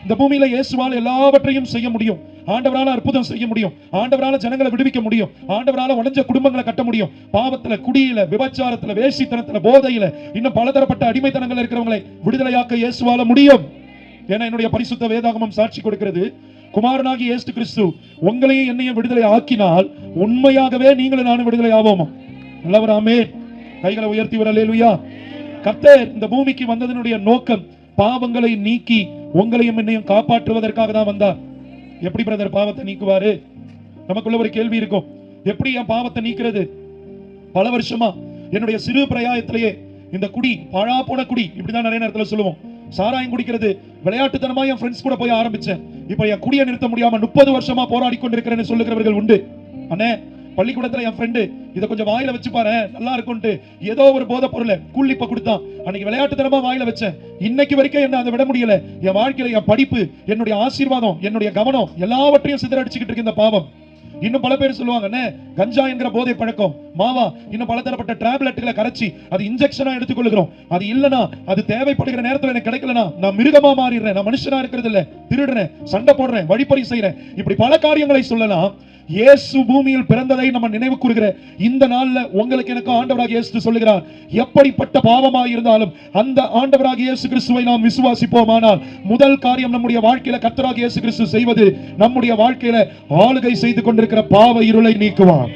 இந்த பூமியில இயேசுவால் எல்லாவற்றையும் செய்ய முடியும். ஆண்டவரால அற்புதம் செய்ய முடியும். ஆண்டவரால ஜனங்களை விடுவிக்க முடியும். ஆண்டவரால உடைஞ்ச குடும்பங்களை கட்ட முடியும். பாவத்துல, குடியில, விபச்சாரத்துல, வேசித்தனத்துல, போதையில, இன்னும் பலதரப்பட்ட அடிமைத்தனங்கள் இருக்கிறவங்களை விடுதலையாக்க இயேசுவால முடியும். ஏன்னா என்னுடைய பரிசுத்த வேதாகமம் சாட்சி கொடுக்கிறது, குமாரனாகி இயேசு கிறிஸ்து உங்களையும் என்னையும் விடுதலை ஆக்கினால் உண்மையாகவே நீங்களும் நானும் விடுதலை ஆவோமா? நல்லவர் ஆமென். கைகளை உயர்த்தி வர அல்லேலூயா. கர்த்தர் இந்த பூமிக்கு வந்ததனுடைய நோக்கம் பாவங்களை நீக்கி உங்களையும் என்னையும் காப்பாற்றுவதற்காக தான் வந்தார். எப்படி பிரதர் பாவத்தை நீக்குவாரு? நமக்குள்ள ஒரு கேள்வி இருக்கும், எப்படி என் பாவத்தை நீக்கிறது? பல வருஷமா என்னுடைய சிறு பிரயாயத்திலேயே இந்த குடி, பழா போன குடி, இப்படிதான் நிறைய நேரத்துல சொல்லுவோம், சாராயம் குடிக்கிறது விளையாட்டுத்தனமா என் ஃப்ரெண்ட்ஸ் கூட போய் ஆரம்பிச்சேன். இப்ப என் குடியை நிறுத்த முடியாம 30 வருஷமா போராடி கொண்டிருக்கிறேன்னு சொல்லுகிறவர்கள் உண்டு. அண்ணே, பள்ளிக்கூடத்துல என் ஃப்ரெண்டு இதை கொஞ்சம் வாயில வச்சு பாரு நல்லா இருக்கும்ட்டு ஏதோ ஒரு போதை பொருளை கூலிப்ப கொடுத்தான். அன்னைக்கு விளையாட்டுத்தனமா வாயில வச்சேன். இன்னைக்கு வரைக்கும் என்ன அதை விட முடியல. என் வாழ்க்கையில என் படிப்பு, என்னுடைய ஆசீர்வாதம், என்னுடைய கவனம் எல்லாவற்றையும் சிதறடிச்சுக்கிட்டு இருக்கு இந்த பாவம். இன்னும் பல பேர் சொல்லுவாங்க, கஞ்சா என்கிற போதை பழக்கம், மாவா, இன்னும் பலதரப்பட்ட டேப்லெட்டுகளை கரைச்சி அது இன்ஜெக்ஷனா எடுத்துக்கொள்கிறோம். அது இல்லனா, அது தேவைப்படுகிற நேரத்தில் எனக்கு கிடைக்கலனா நான் மிருகமா மாறிடுறேன், நான் மனுஷனா இருக்கிறது இல்ல, திருடுறேன், சண்டை போடுறேன், வழிப்பறி செய்யறேன், இப்படி பல காரியங்களை சொல்லலாம். இயேசு பூமியில் பிறந்ததை நம்ம நினைவு கூறுகிற இந்த நாள்ல உங்களுக்கு எனக்கு ஆண்டவராகிய இயேசு சொல்லுகிறார், எப்படிப்பட்ட பாவமாக இருந்தாலும் அந்த ஆண்டவராகிய இயேசு கிறிஸ்துவை நாம் விசுவாசிப்போமானால் முதல் காரியம் நம்முடைய வாழ்க்கையில கர்த்தராகிய இயேசு கிறிஸ்து செய்வது, நம்முடைய வாழ்க்கையில ஆளுகை செய்து கொண்டிருக்கிற பாவ இருளை நீக்குவார்.